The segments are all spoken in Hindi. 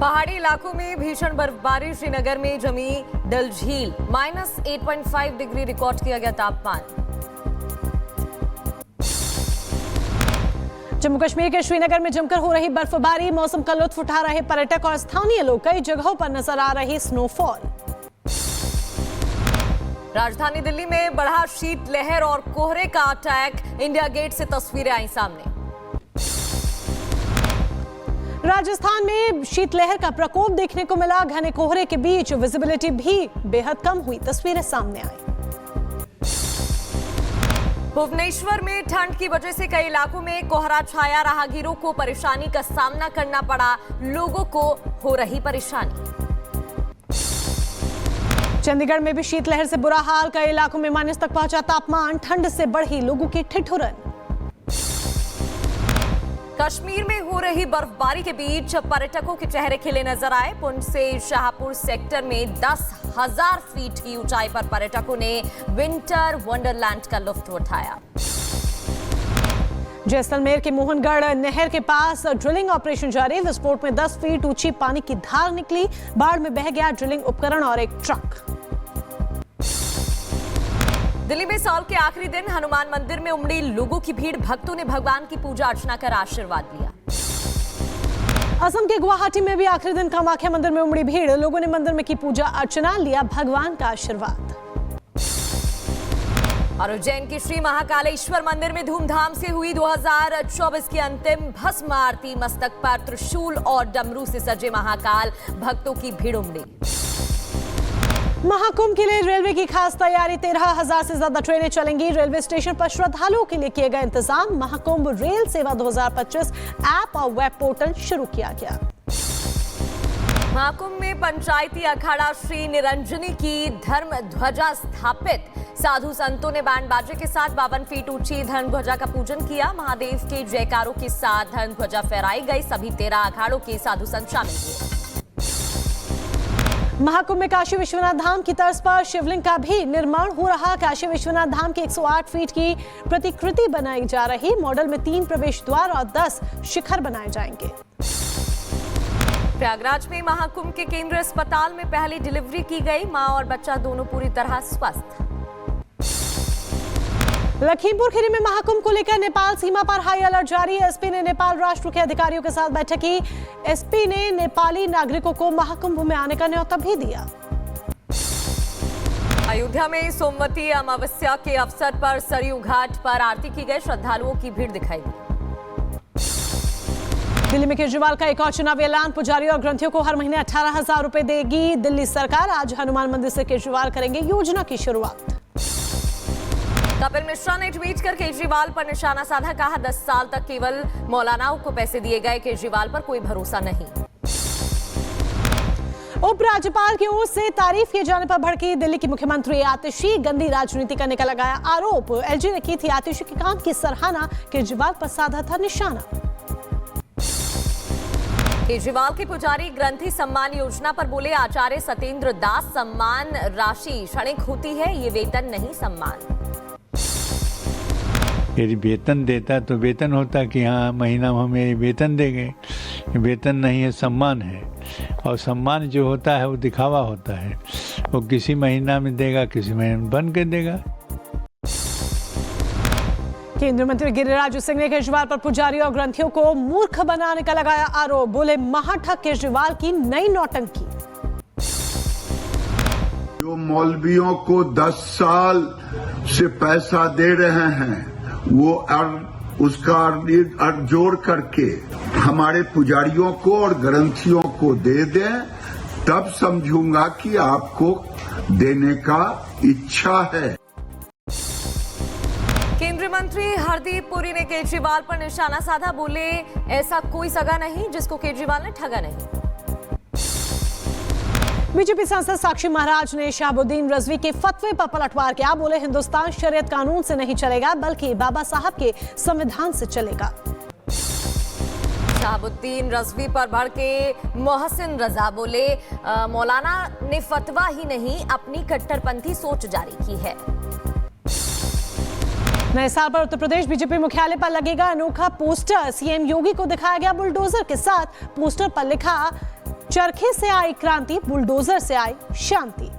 पहाड़ी इलाकों में भीषण बर्फबारी, श्रीनगर में जमी डल झील, -8.5 डिग्री रिकॉर्ड किया गया तापमान। जम्मू कश्मीर के श्रीनगर में जमकर हो रही बर्फबारी, मौसम का लुत्फ उठा रहे पर्यटक और स्थानीय लोग। कई जगहों पर नजर आ रही स्नोफॉल। राजधानी दिल्ली में बढ़ा शीतलहर और कोहरे का अटैक, इंडिया गेट से तस्वीरें आई सामने। राजस्थान में शीतलहर का प्रकोप देखने को मिला, घने कोहरे के बीच विजिबिलिटी भी बेहद कम हुई, तस्वीरें सामने आई। भुवनेश्वर में ठंड की वजह से कई इलाकों में कोहरा छाया, राहगीरों को परेशानी का सामना करना पड़ा, लोगों को हो रही परेशानी। चंडीगढ़ में भी शीतलहर से बुरा हाल, कई इलाकों में माइनस तक पहुंचा तापमान, ठंड से बढ़ी लोगों की ठिठुरन। कश्मीर में हो रही बर्फबारी के बीच पर्यटकों के चेहरे खिले नजर आए। पुंछ से शाहपुर सेक्टर में 10,000 फीट की ऊंचाई पर पर्यटकों ने विंटर वंडरलैंड का लुत्फ उठाया। जैसलमेर के मोहनगढ़ नहर के पास ड्रिलिंग ऑपरेशन जारी, विस्फोट में 10 फीट ऊंची पानी की धार निकली, बाढ़ में बह गया ड्रिलिंग उपकरण और एक ट्रक। दिल्ली में साल के आखिरी दिन हनुमान मंदिर में उमड़ी लोगों की भीड़, भक्तों ने भगवान की पूजा अर्चना कर आशीर्वाद लिया। असम के गुवाहाटी में भी आखिरी दिन कामाख्या मंदिर में उमड़ी भीड़, लोगों ने मंदिर में की पूजा अर्चना, लिया भगवान का आशीर्वाद। और उज्जैन के श्री महाकालेश्वर मंदिर में धूमधाम से हुई 2024 की अंतिम भस्म आरती, मस्तक पर त्रिशूल और डमरू से सजे महाकाल, भक्तों की भीड़ उमड़ी। महाकुंभ के लिए रेलवे की खास तैयारी, 13,000 से ज्यादा ट्रेनें चलेंगी, रेलवे स्टेशन पर श्रद्धालुओं के लिए किए गए इंतजाम। महाकुंभ रेल सेवा 2025 ऐप और वेब पोर्टल शुरू किया गया। महाकुंभ में पंचायती अखाड़ा श्री निरंजनी की धर्म ध्वजा स्थापित, साधु संतों ने बैंड बाजे के साथ 52 फीट ऊंची धर्म ध्वजा का पूजन किया। महादेव के जयकारों के साथ धर्म ध्वजा फहराई गई, सभी 13 अखाड़ों के साधु संत शामिल हुए। महाकुंभ में काशी विश्वनाथ धाम की तर्ज पर शिवलिंग का भी निर्माण हो रहा, काशी विश्वनाथ धाम की 108 फीट की प्रतिकृति बनाई जा रही, मॉडल में 3 प्रवेश द्वार और 10 शिखर बनाए जाएंगे। प्रयागराज में महाकुंभ के केंद्रीय अस्पताल में पहली डिलीवरी की गई, मां और बच्चा दोनों पूरी तरह स्वस्थ। लखीमपुर खीरी में महाकुंभ को लेकर नेपाल सीमा पर हाई अलर्ट जारी, एसपी ने नेपाल राष्ट्र के अधिकारियों के साथ बैठक की। एसपी ने नेपाली नागरिकों को महाकुंभ में आने का न्योता भी दिया। अयोध्या में सोमवती अमावस्या के अवसर पर सरयू घाट पर आरती की गई, श्रद्धालुओं की भीड़ दिखाई दी। दिल्ली में केजरीवाल का एक और चुनावी ऐलान, पुजारियों और ग्रंथियों को हर महीने 18,000 रुपए देगी दिल्ली सरकार। आज हनुमान मंदिर से केजरीवाल करेंगे योजना की शुरुआत। कपिल मिश्रा ने ट्वीट कर केजरीवाल पर निशाना साधा, कहा 10 साल तक केवल मौलानाओं को पैसे दिए गए, केजरीवाल पर कोई भरोसा नहीं। उपराज्यपाल की ओर से तारीफ किए जाने पर भड़की दिल्ली की मुख्यमंत्री आतिशी, गंदी राजनीति करने का लगाया आरोप। एलजी ने की थी आतिशी के काम की सराहना, केजरीवाल पर साधा था निशाना। केजरीवाल के पुजारी ग्रंथी सम्मान योजना पर बोले आचार्य सत्येंद्र दास, सम्मान राशि क्षणिक होती है, ये वेतन नहीं सम्मान। यदि वेतन देता तो वेतन होता कि हाँ महीना में हमें वेतन देंगे, वेतन नहीं है, सम्मान है। और सम्मान जो होता है वो दिखावा होता है, वो किसी महीना में देगा, किसी महीने में बन के देगा। केंद्रीय मंत्री गिरिराज सिंह ने केजरीवाल पर पुजारी और ग्रंथियों को मूर्ख बनाने का लगाया आरोप, बोले महाठग केजरीवाल की नई नौटंकी। जो मौलवियों को 10 साल से पैसा दे रहे हैं वो उसका जोड़ करके हमारे पुजारियों को और ग्रंथियों को दे दें, तब समझूंगा कि आपको देने का इच्छा है। केंद्रीय मंत्री हरदीप पुरी ने केजरीवाल पर निशाना साधा, बोले ऐसा कोई सगा नहीं जिसको केजरीवाल ने ठगा नहीं। बीजेपी सांसद साक्षी महाराज ने शहाबुद्दीन रजवी के फतवे पर पलटवार किया, बोले हिंदुस्तान शरीयत कानून से नहीं चलेगा बल्कि बाबा साहब के संविधान से चलेगा। शहाबुद्दीन रजवी पर भड़के मोहसिन रजा, बोले मौलाना ने फतवा ही नहीं अपनी कट्टरपंथी सोच जारी की है। नए साल पर उत्तर प्रदेश बीजेपी मुख्यालय पर लगेगा अनोखा पोस्टर, सीएम योगी को दिखाया गया बुलडोजर के साथ, पोस्टर पर लिखा चरखे से आई क्रांति, बुलडोजर से आई शांति।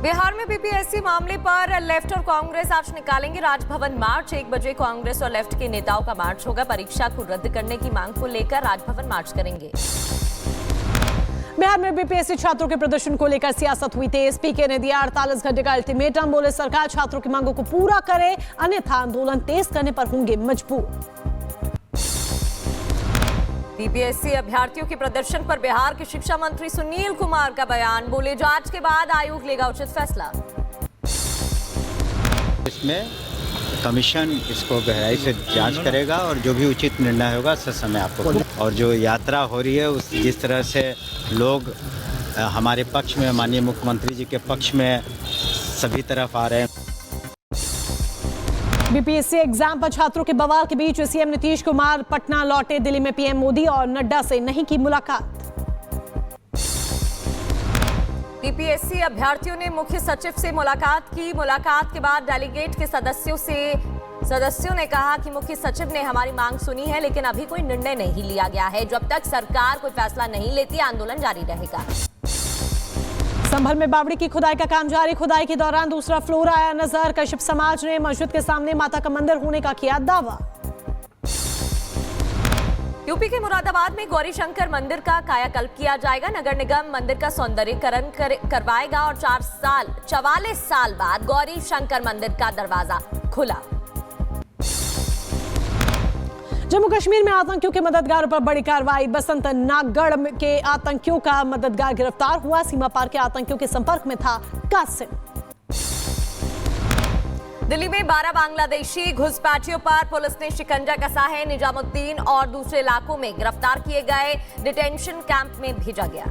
बिहार में बीपीएससी मामले पर लेफ्ट और कांग्रेस आज निकालेंगे राजभवन मार्च। 1 बजे कांग्रेस और लेफ्ट के नेताओं का मार्च होगा। परीक्षा को रद्द करने की मांग को लेकर राजभवन मार्च करेंगे। बिहार में बीपीएससी छात्रों के प्रदर्शन को लेकर सियासत हुई तेज। पीके ने दिया 48 घंटे का अल्टीमेटम। बोले सरकार छात्रों की मांगों को पूरा करे, अन्यथा आंदोलन तेज करने पर होंगे मजबूर। बीपीएससी अभ्यर्थियों के प्रदर्शन पर बिहार के शिक्षा मंत्री सुनील कुमार का बयान। बोले जांच के बाद आयोग लेगा उचित फैसला। इसमें कमीशन इसको गहराई से जांच करेगा और जो भी उचित निर्णय होगा समय आपको। और जो यात्रा हो रही है उस जिस तरह से लोग हमारे पक्ष में, माननीय मुख्यमंत्री जी के पक्ष में सभी तरफ आ रहे हैं। बीपीएससी एग्जाम पर छात्रों के बवाल के बीच सीएम नीतीश कुमार पटना लौटे। दिल्ली में पीएम मोदी और नड्डा से नहीं की मुलाकात। बीपीएससी अभ्यर्थियों ने मुख्य सचिव से मुलाकात की। मुलाकात के बाद डेलीगेट के सदस्यों ने कहा कि मुख्य सचिव ने हमारी मांग सुनी है, लेकिन अभी कोई निर्णय नहीं लिया गया है। जब तक सरकार कोई फैसला नहीं लेती, आंदोलन जारी रहेगा। संभल में बावड़ी की खुदाई का काम जारी। खुदाई के दौरान दूसरा फ्लोर आया नजर। कश्यप समाज ने मस्जिद के सामने माता का मंदिर होने का किया दावा। यूपी के मुरादाबाद में गौरी शंकर मंदिर का कायाकल्प किया जाएगा। नगर निगम मंदिर का सौंदर्यीकरण करवाएगा और 44 साल बाद गौरी शंकर मंदिर का दरवाजा खुला। जम्मू कश्मीर में आतंकियों के मददगारों पर बड़ी कार्रवाई। बसंत नागगढ़ के आतंकियों का मददगार गिरफ्तार हुआ। सीमा पार के आतंकियों के संपर्क में था कासिम। दिल्ली में 12 बांग्लादेशी घुसपैठियों पर पुलिस ने शिकंजा कसा है। निजामुद्दीन और दूसरे इलाकों में गिरफ्तार किए गए, डिटेंशन कैंप में भेजा गया।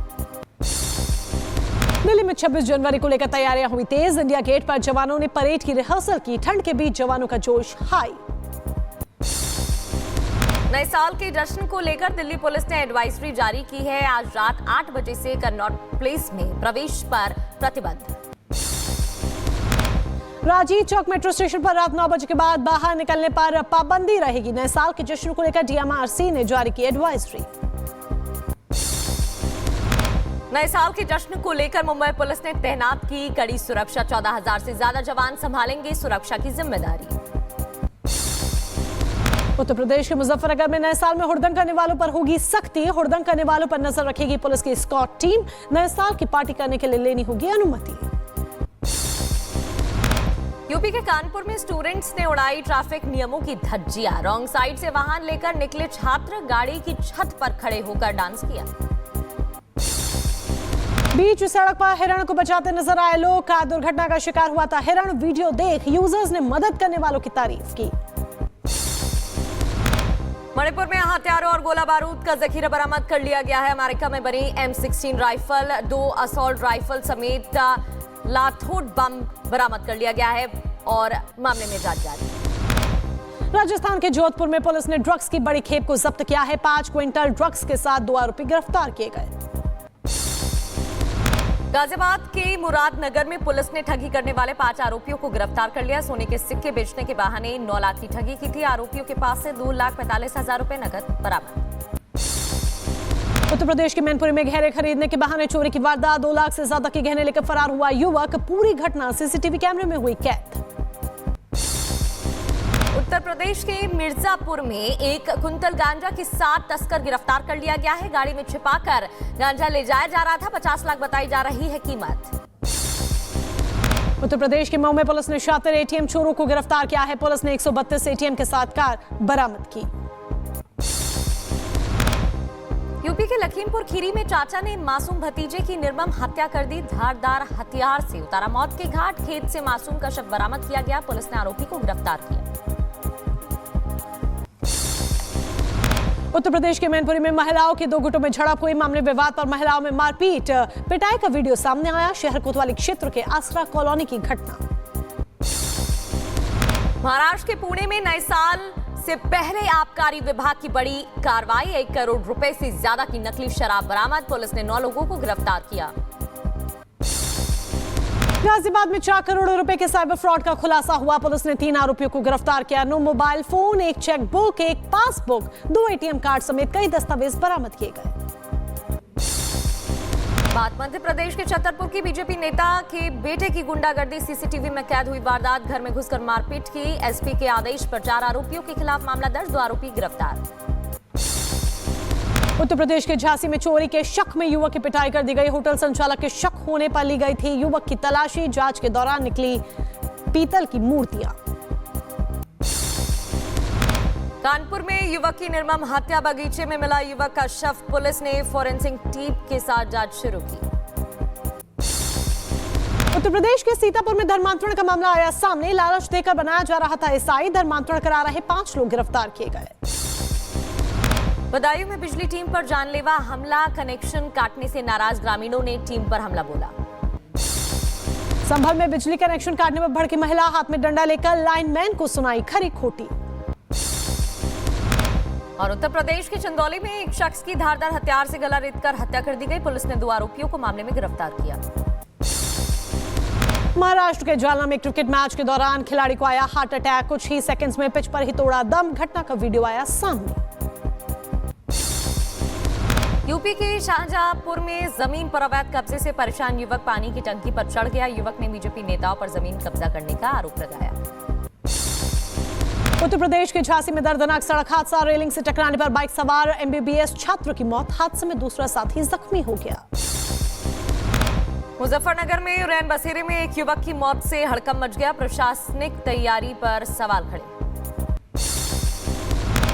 दिल्ली में 26 जनवरी को लेकर तैयारियां हुई तेज। इंडिया गेट पर जवानों ने परेड की रिहर्सल की। ठंड के बीच जवानों का जोश हाई। नए साल के जश्न को लेकर दिल्ली पुलिस ने एडवाइजरी जारी की है। आज रात 8 बजे से कनॉट प्लेस में प्रवेश पर प्रतिबंध। राजीव चौक मेट्रो स्टेशन पर रात 9 बजे के बाद बाहर निकलने पर पाबंदी रहेगी। नए साल के जश्न को लेकर डीएमआरसी ने जारी की एडवाइजरी। नए साल के जश्न को लेकर मुंबई पुलिस ने तैनात की कड़ी सुरक्षा। 14,000 से ज्यादा जवान संभालेंगे सुरक्षा की जिम्मेदारी। उत्तर प्रदेश के मुजफ्फरनगर में नए साल में हुड़दंग करने वालों पर होगी सख्ती। हुड़दंग करने वालों पर नजर रखेगी पुलिस की स्क्वाड टीम। नए साल की पार्टी करने के लिए लेनी होगी अनुमति। यूपी के कानपुर में स्टूडेंट्स ने उड़ाई ट्रैफिक नियमों की धज्जियां। रॉन्ग साइड से वाहन लेकर निकले छात्र गाड़ी की छत पर खड़े होकर डांस किया। बीच सड़क पर हिरण को बचाते नजर आए लोग। कार दुर्घटना का शिकार हुआ था हिरण। वीडियो देख यूजर्स ने मदद करने वालों की तारीफ की। मणिपुर में हथियारों और गोला बारूद का जखीरा बरामद कर लिया गया है। अमेरिका में बनी M16 राइफल, 2 असॉल्ट राइफल समेत लाथोड बम बरामद कर लिया गया है और मामले में जांच जारी। राजस्थान के जोधपुर में पुलिस ने ड्रग्स की बड़ी खेप को जब्त किया है। 5 क्विंटल ड्रग्स के साथ 2 आरोपी गिरफ्तार किए गए। गाजियाबाद के मुरादनगर में पुलिस ने ठगी करने वाले 5 आरोपियों को गिरफ्तार कर लिया। सोने के सिक्के बेचने के बहाने 9 लाख की ठगी की थी। आरोपियों के पास से 2,45,000 रुपए नकद बरामद। उत्तर प्रदेश के मैनपुरी में गहने खरीदने के बहाने चोरी की वारदात। 2 लाख से ज्यादा के गहने लेकर फरार हुआ युवक। पूरी घटना सीसीटीवी कैमरे में हुई कैद। उत्तर प्रदेश के मिर्जापुर में 1 कुंतल गांजा के 7 तस्कर गिरफ्तार कर लिया गया है। गाड़ी में छिपाकर गांजा ले जाया जा रहा था। 50 लाख बताई जा रही है कीमत। उत्तर प्रदेश के मऊ में पुलिस ने शातिर एटीएम चोरों को गिरफ्तार किया है। पुलिस ने 132 एटीएम के साथ कार बरामद की। यूपी के लखीमपुर खीरी में चाचा ने मासूम भतीजे की निर्मम हत्या कर दी। धारदार हथियार से उतारा मौत के घाट। खेत से मासूम का शव बरामद किया गया। पुलिस ने आरोपी को गिरफ्तार किया। उत्तर प्रदेश के मैनपुरी में महिलाओं के 2 गुटों में झड़प हुई। मामले विवाद पर महिलाओं में मारपीट पिटाई का वीडियो सामने आया। शहर कोतवाली क्षेत्र के आसरा कॉलोनी की घटना। महाराष्ट्र के पुणे में नए साल से पहले आबकारी विभाग की बड़ी कार्रवाई। 1 करोड़ रुपए से ज्यादा की नकली शराब बरामद। पुलिस ने 9 लोगों को गिरफ्तार किया। गाजियाबाद में 4 करोड़ रुपए के साइबर फ्रॉड का खुलासा हुआ। पुलिस ने 3 आरोपियों को गिरफ्तार किया। 9 mobile phone, 1 chequebook, 1 passbook, 2 ATM card समेत कई दस्तावेज बरामद किए गए। बात मध्य प्रदेश के छतरपुर की बीजेपी नेता के बेटे की गुंडागर्दी, सीसीटीवी में कैद हुई वारदात, घर में घुसकर मारपीट की। एसपी के आदेश पर 4 आरोपियों के खिलाफ मामला दर्ज, 2 आरोपी गिरफ्तार। उत्तर प्रदेश के झांसी में चोरी के शक में युवक की पिटाई कर दी गई। होटल संचालक के शक होने पर ली गई थी युवक की तलाशी। जांच के दौरान निकली पीतल की मूर्तियां। कानपुर में युवक की निर्मम हत्या, बगीचे में मिला युवक का शव। पुलिस ने फोरेंसिक टीम के साथ जांच शुरू की। उत्तर प्रदेश के सीतापुर में धर्मांतरण का मामला आया सामने। लालच देकर बनाया जा रहा था ईसाई, धर्मांतरण करा रहे 5 लोग गिरफ्तार किए गए। बदायूं में बिजली टीम पर जानलेवा हमला, कनेक्शन काटने से नाराज ग्रामीणों ने टीम पर हमला बोला। संभल में बिजली कनेक्शन काटने पर भड़की महिला, हाथ में डंडा लेकर लाइनमैन को सुनाई खरी खोटी। और उत्तर प्रदेश के चंदौली में एक शख्स की धारदार हथियार से गला रेतकर हत्या कर दी गई। पुलिस ने 2 आरोपियों को मामले में गिरफ्तार किया। महाराष्ट्र के जालना में क्रिकेट मैच के दौरान खिलाड़ी को आया हार्ट अटैक। कुछ ही सेकंड्स में पिच पर ही तोड़ा दम। घटना का वीडियो आया सामने। यूपी के शाहजहांपुर में जमीन पर अवैध कब्जे से परेशान युवक पानी की टंकी पर चढ़ गया। युवक ने बीजेपी नेताओं पर जमीन कब्जा करने का आरोप लगाया। उत्तर प्रदेश के झांसी में दर्दनाक सड़क हादसा, रेलिंग से टकराने पर बाइक सवार एमबीबीएस छात्र की मौत। हादसे में दूसरा साथी जख्मी हो गया। मुजफ्फरनगर में रैन बसेरे में एक युवक की मौत से हड़कंप मच गया। प्रशासनिक तैयारी पर सवाल खड़े।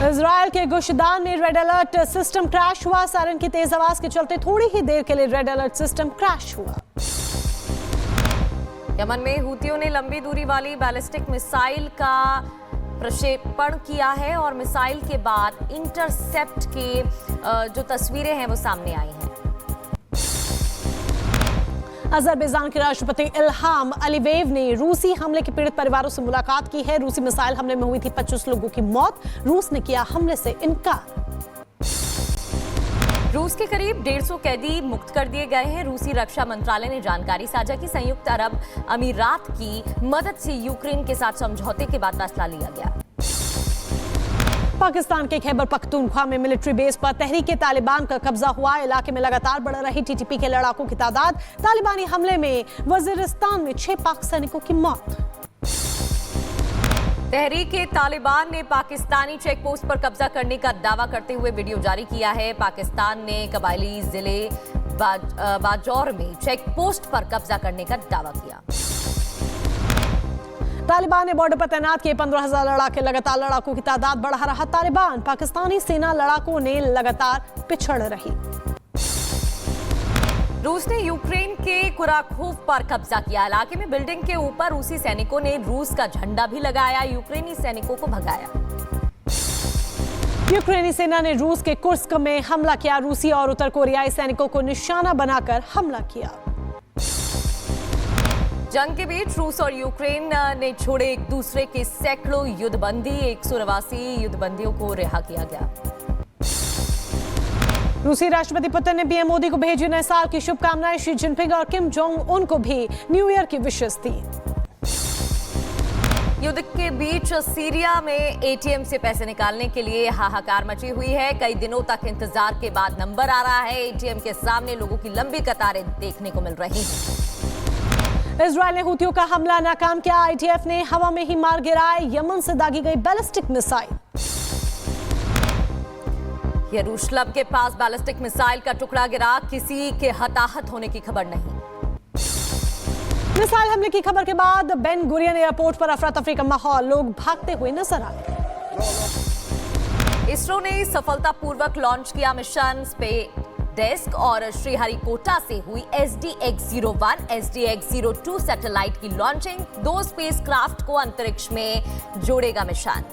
इजराइल के गुशदान में रेड अलर्ट सिस्टम क्रैश हुआ। सायरन की तेज आवाज के चलते थोड़ी ही देर के लिए रेड अलर्ट सिस्टम क्रैश हुआ। यमन में हूतियों ने लंबी दूरी वाली बैलिस्टिक मिसाइल का प्रक्षेपण किया है और मिसाइल के बाद इंटरसेप्ट के जो तस्वीरें हैं वो सामने आई हैं। अजरबैजान के राष्ट्रपति इल्हाम अलीयेव ने रूसी हमले के पीड़ित परिवारों से मुलाकात की है। रूसी मिसाइल हमले में हुई थी 25 लोगों की मौत। रूस ने किया हमले से इनकार। रूस के करीब 150 कैदी मुक्त कर दिए गए हैं। रूसी रक्षा मंत्रालय ने जानकारी साझा की। संयुक्त अरब अमीरात की मदद से यूक्रेन के साथ समझौते के बाद फैसला लिया गया। पाकिस्तान के खैबर पख्तूनख्वा में मिलिट्री बेस पर तहरीके तालिबान का कब्जा हुआ। इलाके में लगातार बढ़ रही टीटीपी के लड़ाकों की तादाद। तालिबानी हमले में वजीरिस्तान में 6 पाक सैनिकों की मौत। तहरीके तालिबान ने पाकिस्तानी चेक पोस्ट पर कब्जा करने का दावा करते हुए वीडियो जारी किया है। पाकिस्तान ने कबायली जिले बाजौर में चेक पोस्ट पर कब्जा करने का दावा किया। तालिबान ने बॉर्डर पर तैनात किए 15,000 लड़ाके। लगातार लड़ाकों की तादाद बढ़ा रहा तालिबान। पाकिस्तानी सेना लड़ाकों ने लगातार पिछड़ रही। रूस ने यूक्रेन के कुराखोव पर कब्जा किया। इलाके में बिल्डिंग के ऊपर रूसी सैनिकों ने रूस का झंडा भी लगाया। यूक्रेनी सैनिकों को भगाया। यूक्रेनी सेना ने रूस के कुर्स्क में हमला किया। रूसी और उत्तर कोरियाई सैनिकों को निशाना बनाकर हमला किया। जंग के बीच रूस और यूक्रेन ने छोड़े एक दूसरे के सैकड़ों युद्धबंदी। 189 युद्धबंदियों को रिहा किया गया। रूसी राष्ट्रपति पुतिन ने पीएम मोदी को भेजी नए साल की शुभकामनाएं। शी जिनपिंग और किम जोंग उन को भी न्यू ईयर की विशेस दी। युद्ध के बीच सीरिया में एटीएम से पैसे निकालने के लिए हाहाकार मची हुई है। कई दिनों तक इंतजार के बाद नंबर आ रहा है। एटीएम के सामने लोगों की लंबी कतारें देखने को मिल रही हैं। इजरायल ने हूतियों का हमला नाकाम किया। आईडीएफ ने हवा में ही मार गिराए यमन से दागी गई बैलिस्टिक मिसाइल। यरूशलेम के पास बैलिस्टिक मिसाइल का टुकड़ा गिरा। किसी के हताहत होने की खबर नहीं। मिसाइल हमले की खबर के बाद बेन गुरियन एयरपोर्ट पर अफरा तफरी का माहौल। लोग भागते हुए नजर आए। इसरो ने सफलतापूर्वक लॉन्च किया मिशन स्पेस डेस्क और श्रीहरिकोटा से हुई SDX-01, SDX-02 सैटेलाइट की लॉन्चिंग। 2 स्पेसक्राफ्ट को अंतरिक्ष में जोड़ेगा मिशन।